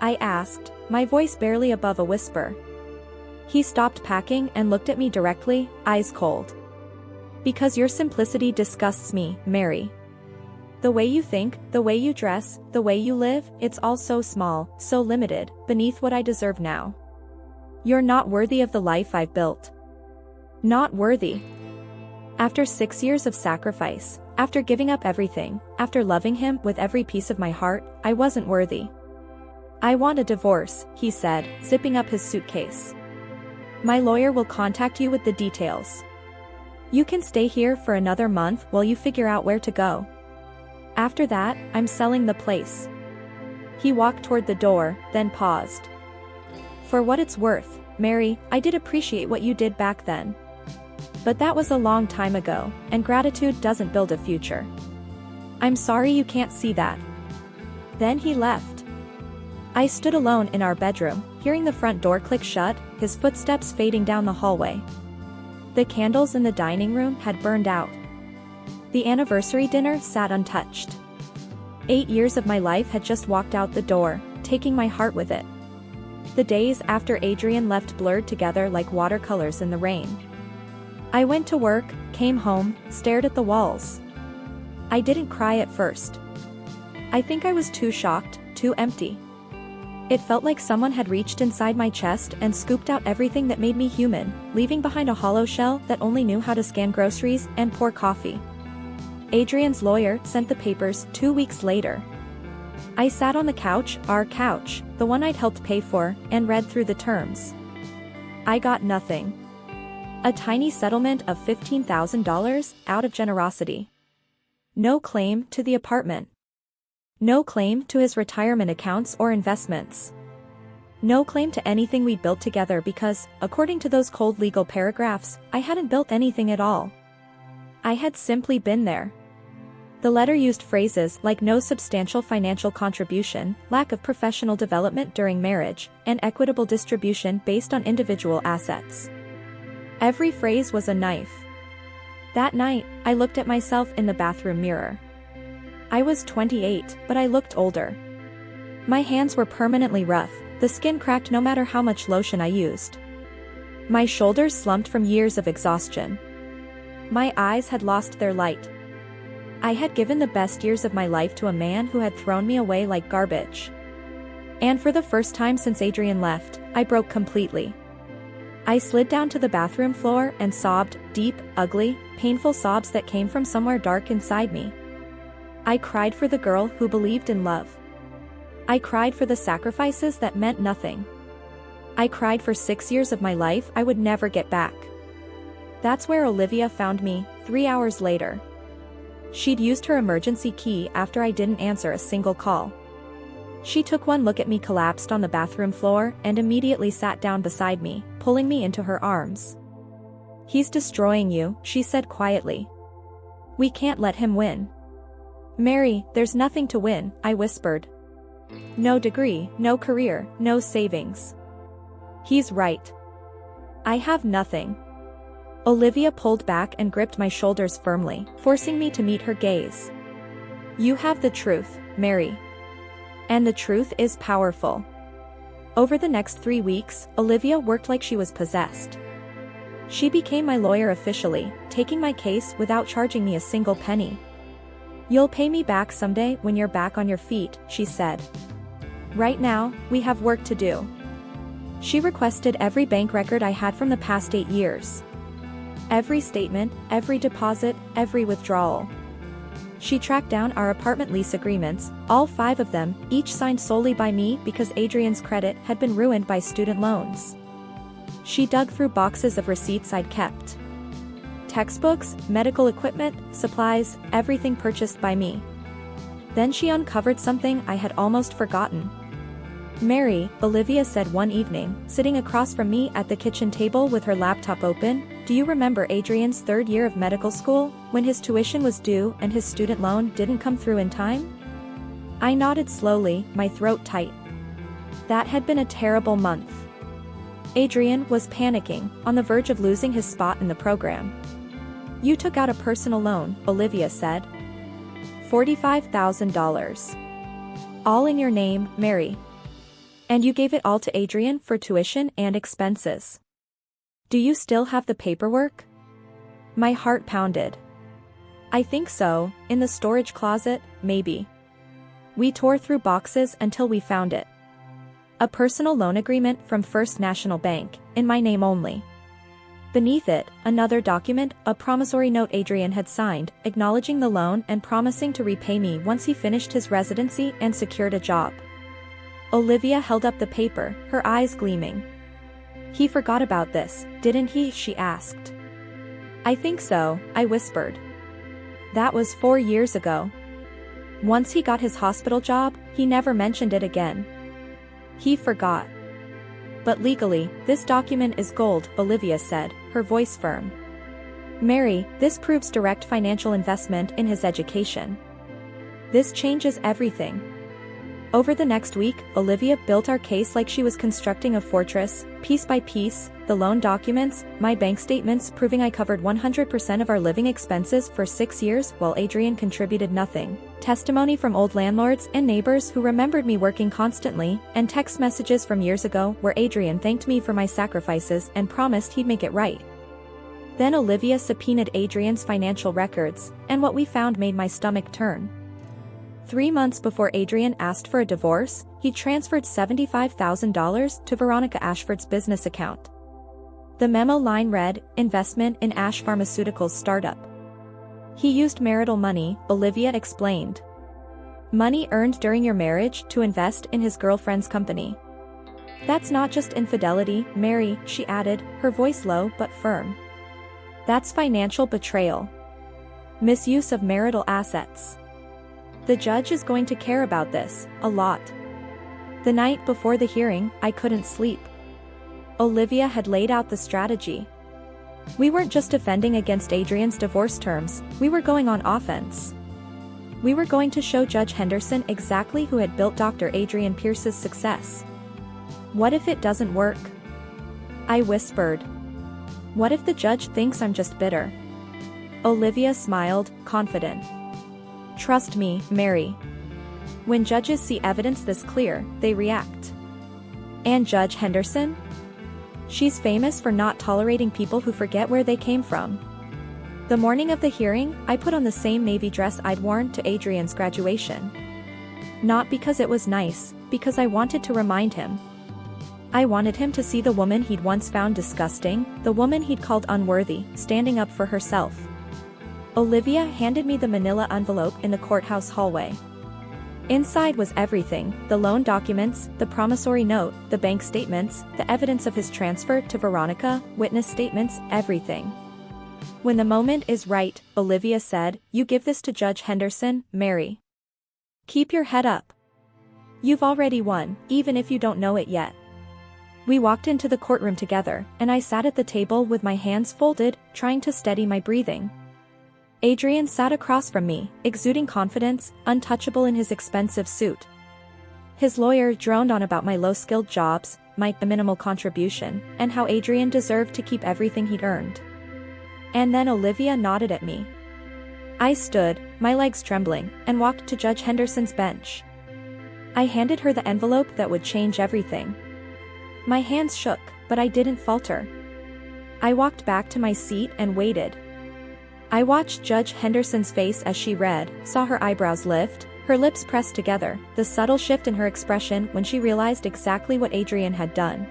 I asked, my voice barely above a whisper. He stopped packing and looked at me directly, eyes cold. Because your simplicity disgusts me, Mary. The way you think, the way you dress, the way you live, it's all so small, so limited, beneath what I deserve now. You're not worthy of the life I've built. Not worthy. After 6 years of sacrifice, after giving up everything, after loving him with every piece of my heart, I wasn't worthy. I want a divorce, he said, zipping up his suitcase. My lawyer will contact you with the details. You can stay here for another month while you figure out where to go. After that, I'm selling the place. He walked toward the door, then paused. For what it's worth, Mary, I did appreciate what you did back then. But that was a long time ago, and gratitude doesn't build a future. I'm sorry you can't see that. Then he left. I stood alone in our bedroom, hearing the front door click shut, his footsteps fading down the hallway. The candles in the dining room had burned out. The anniversary dinner sat untouched. 8 years of my life had just walked out the door, taking my heart with it. The days after Adrian left blurred together like watercolors in the rain. I went to work, came home, stared at the walls. I didn't cry at first. I think I was too shocked, too empty. It felt like someone had reached inside my chest and scooped out everything that made me human, leaving behind a hollow shell that only knew how to scan groceries and pour coffee. Adrian's lawyer sent the papers 2 weeks later. I sat on the couch, our couch, the one I'd helped pay for, and read through the terms. I got nothing. A tiny settlement of $15,000 out of generosity. No claim to the apartment. No claim to his retirement accounts or investments. No claim to anything we built together because, according to those cold legal paragraphs, I hadn't built anything at all. I had simply been there. The letter used phrases like no substantial financial contribution, lack of professional development during marriage, and equitable distribution based on individual assets. Every phrase was a knife. That night, I looked at myself in the bathroom mirror. I was 28, but I looked older. My hands were permanently rough, the skin cracked no matter how much lotion I used. My shoulders slumped from years of exhaustion. My eyes had lost their light. I had given the best years of my life to a man who had thrown me away like garbage. And for the first time since Adrian left, I broke completely. I slid down to the bathroom floor and sobbed, deep, ugly, painful sobs that came from somewhere dark inside me. I cried for the girl who believed in love. I cried for the sacrifices that meant nothing. I cried for 6 years of my life I would never get back. That's where Olivia found me, 3 hours later. She'd used her emergency key after I didn't answer a single call. She took one look at me collapsed on the bathroom floor and immediately sat down beside me, pulling me into her arms. He's destroying you, she said quietly. We can't let him win. Mary, there's nothing to win, I whispered. No degree, no career, no savings. He's right. I have nothing. Olivia pulled back and gripped my shoulders firmly, forcing me to meet her gaze. You have the truth, Mary. And the truth is powerful. Over the next 3 weeks, Olivia worked like she was possessed. She became my lawyer officially, taking my case without charging me a single penny. You'll pay me back someday when you're back on your feet, she said. Right now, we have work to do. She requested every bank record I had from the past 8 years. Every statement, every deposit, every withdrawal. She tracked down our apartment lease agreements, all 5 of them, each signed solely by me because Adrian's credit had been ruined by student loans. She dug through boxes of receipts I'd kept. Textbooks, medical equipment, supplies, everything purchased by me. Then she uncovered something I had almost forgotten. "Mary," Olivia said one evening, sitting across from me at the kitchen table with her laptop open, "do you remember Adrian's 3rd year of medical school, when his tuition was due and his student loan didn't come through in time?" I nodded slowly, my throat tight. That had been a terrible month. Adrian was panicking, on the verge of losing his spot in the program. "You took out a personal loan," Olivia said. $45,000. All in your name, Mary. And you gave it all to Adrian for tuition and expenses. Do you still have the paperwork? My heart pounded. I think so, in the storage closet, maybe. We tore through boxes until we found it. A personal loan agreement from First National Bank, in my name only. Beneath it, another document, a promissory note Adrian had signed, acknowledging the loan and promising to repay me once he finished his residency and secured a job. Olivia held up the paper, her eyes gleaming. "He forgot about this, didn't he?" she asked. "I think so," I whispered. "That was 4 years ago. Once he got his hospital job, he never mentioned it again. He forgot. But legally, this document is gold," Olivia said, her voice firm. "Mary, this proves direct financial investment in his education. This changes everything." Over the next week, Olivia built our case like she was constructing a fortress, piece by piece, the loan documents, my bank statements proving I covered 100% of our living expenses for 6 years while Adrian contributed nothing, testimony from old landlords and neighbors who remembered me working constantly, and text messages from years ago where Adrian thanked me for my sacrifices and promised he'd make it right. Then Olivia subpoenaed Adrian's financial records, and what we found made my stomach turn. 3 months before Adrian asked for a divorce, he transferred $75,000 to Veronica Ashford's business account. The memo line read, "Investment in Ash Pharmaceuticals startup." He used marital money, Olivia explained. "Money earned during your marriage to invest in his girlfriend's company. That's not just infidelity, Mary," she added, her voice low but firm. "That's financial betrayal. Misuse of marital assets. The judge is going to care about this, a lot." The night before the hearing, I couldn't sleep. Olivia had laid out the strategy. We weren't just defending against Adrian's divorce terms, we were going on offense. We were going to show Judge Henderson exactly who had built Dr. Adrian Pierce's success. "What if it doesn't work?" I whispered. "What if the judge thinks I'm just bitter?" Olivia smiled, confident. "Trust me, Mary. When judges see evidence this clear, they react. And Judge Henderson? She's famous for not tolerating people who forget where they came from." The morning of the hearing, I put on the same navy dress I'd worn to Adrian's graduation. Not because it was nice, because I wanted to remind him. I wanted him to see the woman he'd once found disgusting, the woman he'd called unworthy, standing up for herself. Olivia handed me the manila envelope in the courthouse hallway. Inside was everything, the loan documents, the promissory note, the bank statements, the evidence of his transfer to Veronica, witness statements, everything. "When the moment is right," Olivia said, "you give this to Judge Henderson, Mary. Keep your head up. You've already won, even if you don't know it yet." We walked into the courtroom together, and I sat at the table with my hands folded, trying to steady my breathing. Adrian sat across from me, exuding confidence, untouchable in his expensive suit. His lawyer droned on about my low-skilled jobs, my minimal contribution, and how Adrian deserved to keep everything he'd earned. And then Olivia nodded at me. I stood, my legs trembling, and walked to Judge Henderson's bench. I handed her the envelope that would change everything. My hands shook, but I didn't falter. I walked back to my seat and waited. I watched Judge Henderson's face as she read, saw her eyebrows lift, her lips pressed together, the subtle shift in her expression when she realized exactly what Adrian had done.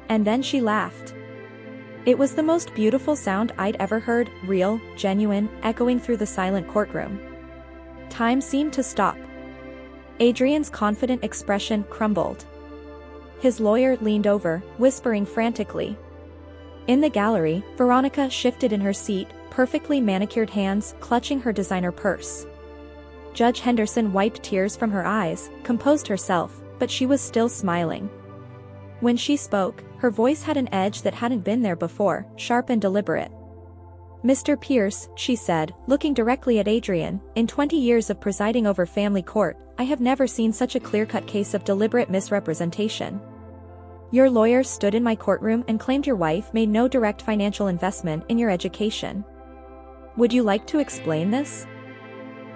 And then she laughed. It was the most beautiful sound I'd ever heard, real, genuine, echoing through the silent courtroom. Time seemed to stop. Adrian's confident expression crumbled. His lawyer leaned over, whispering frantically. In the gallery, Veronica shifted in her seat, perfectly manicured hands clutching her designer purse. Judge Henderson wiped tears from her eyes, composed herself, but she was still smiling. When she spoke, her voice had an edge that hadn't been there before, sharp and deliberate. Mr. Pierce, she said, looking directly at Adrian, in 20 years of presiding over family court, I have never seen such a clear-cut case of deliberate misrepresentation. Your lawyer stood in my courtroom and claimed your wife made no direct financial investment in your education. Would you like to explain this?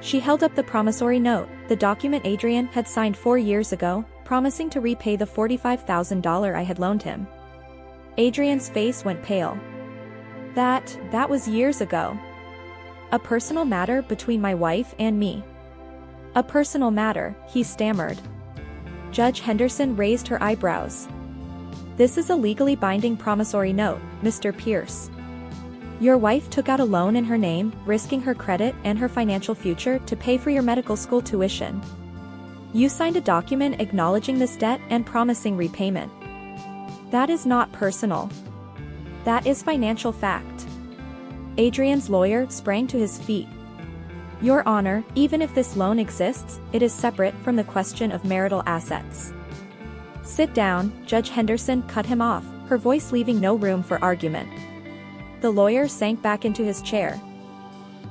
She held up the promissory note, the document Adrian had signed 4 years ago, promising to repay the $45,000 I had loaned him. Adrian's face went pale. That was years ago. A personal matter between my wife and me. A personal matter, he stammered. Judge Henderson raised her eyebrows. This is a legally binding promissory note, Mr. Pierce. Your wife took out a loan in her name, risking her credit and her financial future to pay for your medical school tuition. You signed a document acknowledging this debt and promising repayment. That is not personal. That is financial fact. Adrian's lawyer sprang to his feet. Your Honor, even if this loan exists, it is separate from the question of marital assets. Sit down, Judge Henderson cut him off, her voice leaving no room for argument. The lawyer sank back into his chair.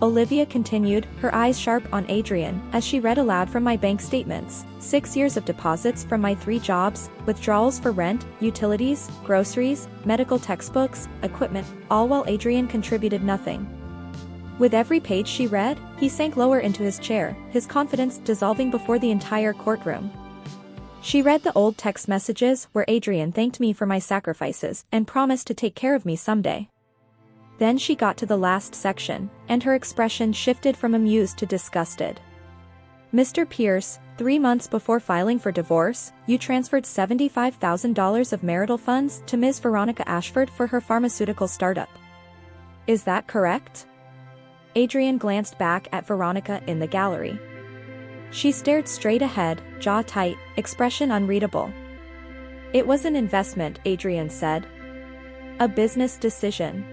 Olivia continued, her eyes sharp on Adrian, as she read aloud from my bank statements, 6 years of deposits from my 3 jobs, withdrawals for rent, utilities, groceries, medical textbooks, equipment, all while Adrian contributed nothing. With every page she read, he sank lower into his chair, his confidence dissolving before the entire courtroom. She read the old text messages where Adrian thanked me for my sacrifices and promised to take care of me someday. Then she got to the last section, and her expression shifted from amused to disgusted. Mr. Pierce, 3 months before filing for divorce, you transferred $75,000 of marital funds to Ms. Veronica Ashford for her pharmaceutical startup. Is that correct? Adrian glanced back at Veronica in the gallery. She stared straight ahead, jaw tight, expression unreadable. It was an investment, Adrian said. A business decision.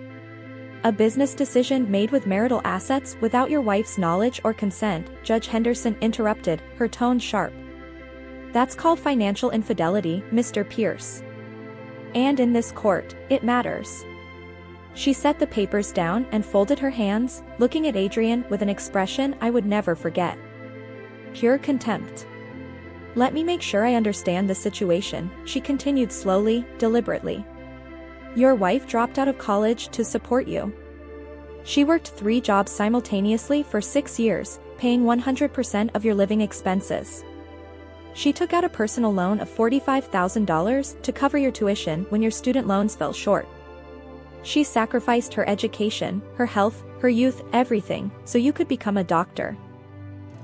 A business decision made with marital assets without your wife's knowledge or consent, Judge Henderson interrupted, her tone sharp. That's called financial infidelity, Mr. Pierce. And in this court, it matters. She set the papers down and folded her hands, looking at Adrian with an expression I would never forget. Pure contempt. Let me make sure I understand the situation, she continued slowly, deliberately. Your wife dropped out of college to support you. She worked 3 jobs simultaneously for 6 years, paying 100% of your living expenses. She took out a personal loan of $45,000 to cover your tuition when your student loans fell short. She sacrificed her education, her health, her youth, everything, so you could become a doctor.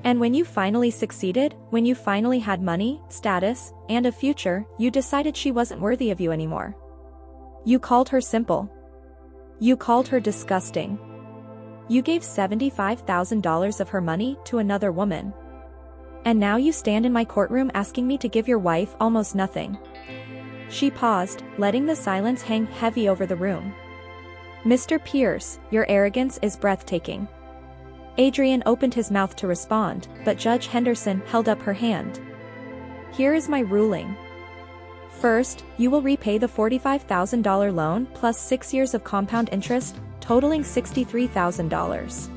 And when you finally succeeded, when you finally had money, status, and a future, you decided she wasn't worthy of you anymore. You called her simple. You called her disgusting. You gave $75,000 of her money to another woman. And now you stand in my courtroom asking me to give your wife almost nothing. She paused, letting the silence hang heavy over the room. Mr. Pierce, your arrogance is breathtaking. Adrian opened his mouth to respond, but Judge Henderson held up her hand. Here is my ruling. First, you will repay the $45,000 loan plus 6 years of compound interest, totaling $63,000.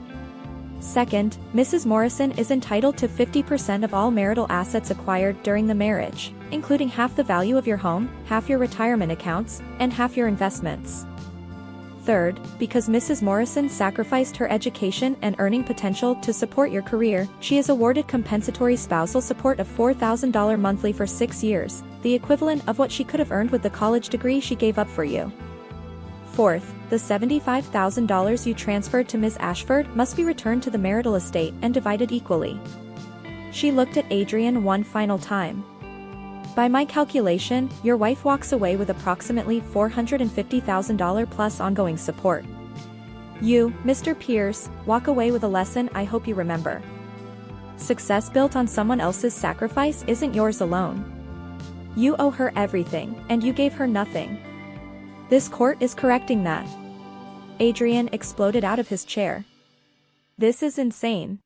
Second, Mrs. Morrison is entitled to 50% of all marital assets acquired during the marriage, including half the value of your home, half your retirement accounts, and half your investments. Third, because Mrs. Morrison sacrificed her education and earning potential to support your career, she is awarded compensatory spousal support of $4,000 monthly for 6 years, the equivalent of what she could have earned with the college degree she gave up for you. Fourth, the $75,000 you transferred to Ms. Ashford must be returned to the marital estate and divided equally. She looked at Adrian one final time. By my calculation, your wife walks away with approximately $450,000 plus ongoing support. You, Mr. Pierce, walk away with a lesson I hope you remember. Success built on someone else's sacrifice isn't yours alone. You owe her everything, and you gave her nothing. This court is correcting that. Adrian exploded out of his chair. This is insane.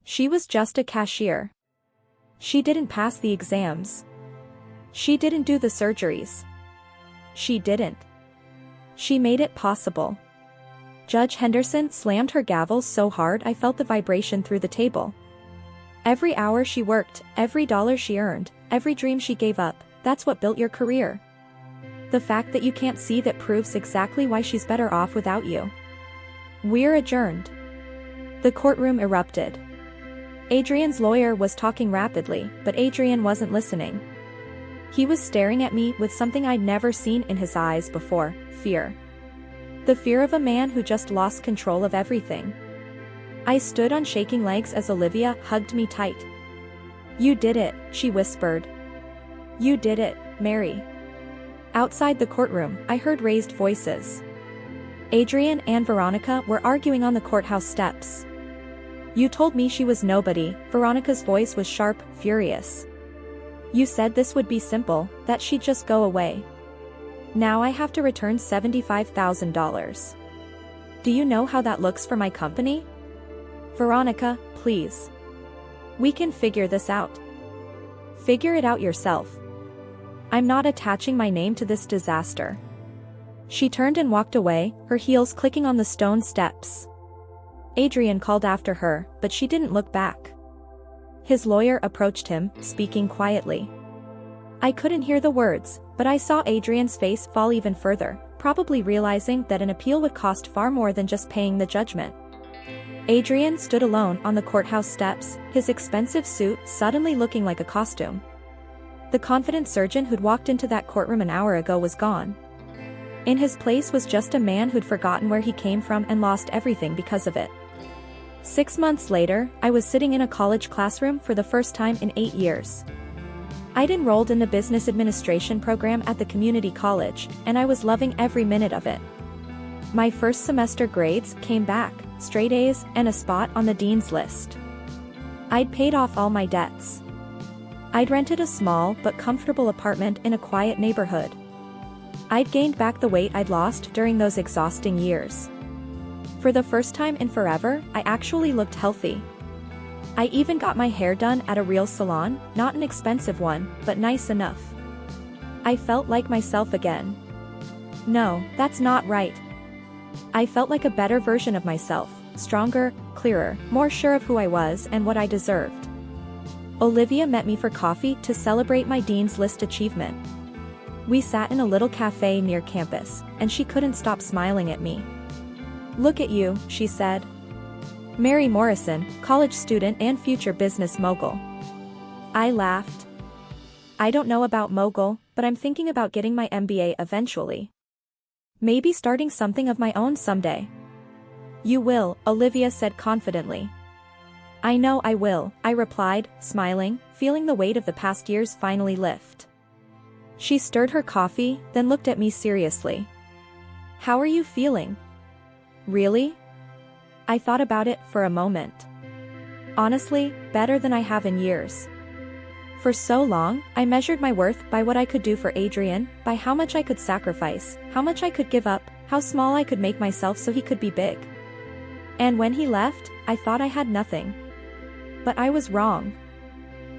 She was just a cashier. She didn't pass the exams. She didn't do the surgeries. She didn't. She made it possible. Judge Henderson slammed her gavel so hard I felt the vibration through the table. Every hour she worked, every dollar she earned, every dream she gave up, that's what built your career. The fact that you can't see that proves exactly why she's better off without you. We're adjourned. The courtroom erupted. Adrian's lawyer was talking rapidly, but Adrian wasn't listening. He was staring at me with something I'd never seen in his eyes before, fear. The fear of a man who just lost control of everything. I stood on shaking legs as Olivia hugged me tight. You did it, she whispered. You did it, Mary. Outside the courtroom, I heard raised voices. Adrian and Veronica were arguing on the courthouse steps. You told me she was nobody, Veronica's voice was sharp, furious. You said this would be simple, that she'd just go away. Now I have to return $75,000. Do you know how that looks for my company? Veronica, please. We can figure this out. Figure it out yourself. I'm not attaching my name to this disaster. She turned and walked away, her heels clicking on the stone steps. Adrian called after her, but she didn't look back. His lawyer approached him, speaking quietly. I couldn't hear the words, but I saw Adrian's face fall even further, probably realizing that an appeal would cost far more than just paying the judgment. Adrian stood alone on the courthouse steps, his expensive suit suddenly looking like a costume. The confident surgeon who'd walked into that courtroom an hour ago was gone. In his place was just a man who'd forgotten where he came from and lost everything because of it. 6 months later, I was sitting in a college classroom for the first time in 8 years. I'd enrolled in the business administration program at the community college, and I was loving every minute of it. My first semester grades came back, straight A's and a spot on the dean's list. I'd paid off all my debts. I'd rented a small but comfortable apartment in a quiet neighborhood. I'd gained back the weight I'd lost during those exhausting years. For the first time in forever, I actually looked healthy. I even got my hair done at a real salon, not an expensive one, but nice enough. I felt like myself again. No, that's not right. I felt like a better version of myself, stronger, clearer, more sure of who I was and what I deserved. Olivia met me for coffee to celebrate my Dean's List achievement. We sat in a little cafe near campus, and she couldn't stop smiling at me. Look at you, she said. Mary Morrison, college student and future business mogul. I laughed. I don't know about mogul, but I'm thinking about getting my MBA eventually. Maybe starting something of my own someday. You will, Olivia said confidently. I know I will, I replied, smiling, feeling the weight of the past years finally lift. She stirred her coffee, then looked at me seriously. How are you feeling? Really? I thought about it for a moment. Honestly, better than I have in years. For so long, I measured my worth by what I could do for Adrian, by how much I could sacrifice, how much I could give up, how small I could make myself so he could be big. And when he left, I thought I had nothing. But I was wrong.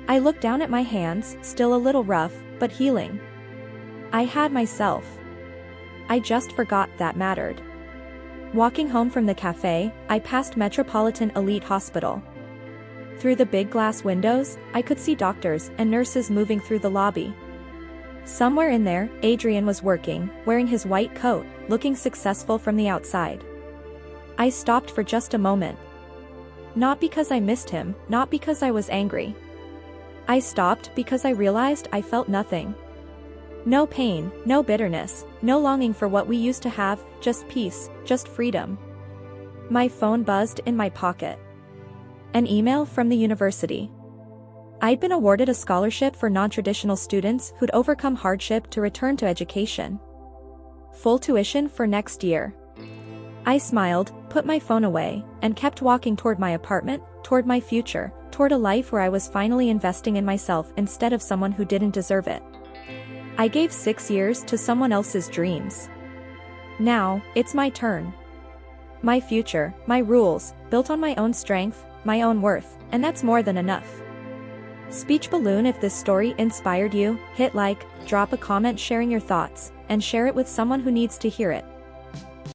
I looked down at my hands, still a little rough, but healing. I had myself. I just forgot that mattered. Walking home from the cafe, I passed Metropolitan Elite Hospital. Through the big glass windows, I could see doctors and nurses moving through the lobby. Somewhere in there, Adrian was working, wearing his white coat, looking successful from the outside. I stopped for just a moment. Not because I missed him, not because I was angry. I stopped because I realized I felt nothing. No pain, no bitterness, no longing for what we used to have, just peace, just freedom. My phone buzzed in my pocket. An email from the university. I'd been awarded a scholarship for non-traditional students who'd overcome hardship to return to education. Full tuition for next year. I smiled, put my phone away, and kept walking toward my apartment, toward my future, toward a life where I was finally investing in myself instead of someone who didn't deserve it. I gave 6 years to someone else's dreams. Now, it's my turn. My future, my rules, built on my own strength, my own worth, and that's more than enough. Speech Balloon. If this story inspired you, hit like, drop a comment sharing your thoughts, and share it with someone who needs to hear it.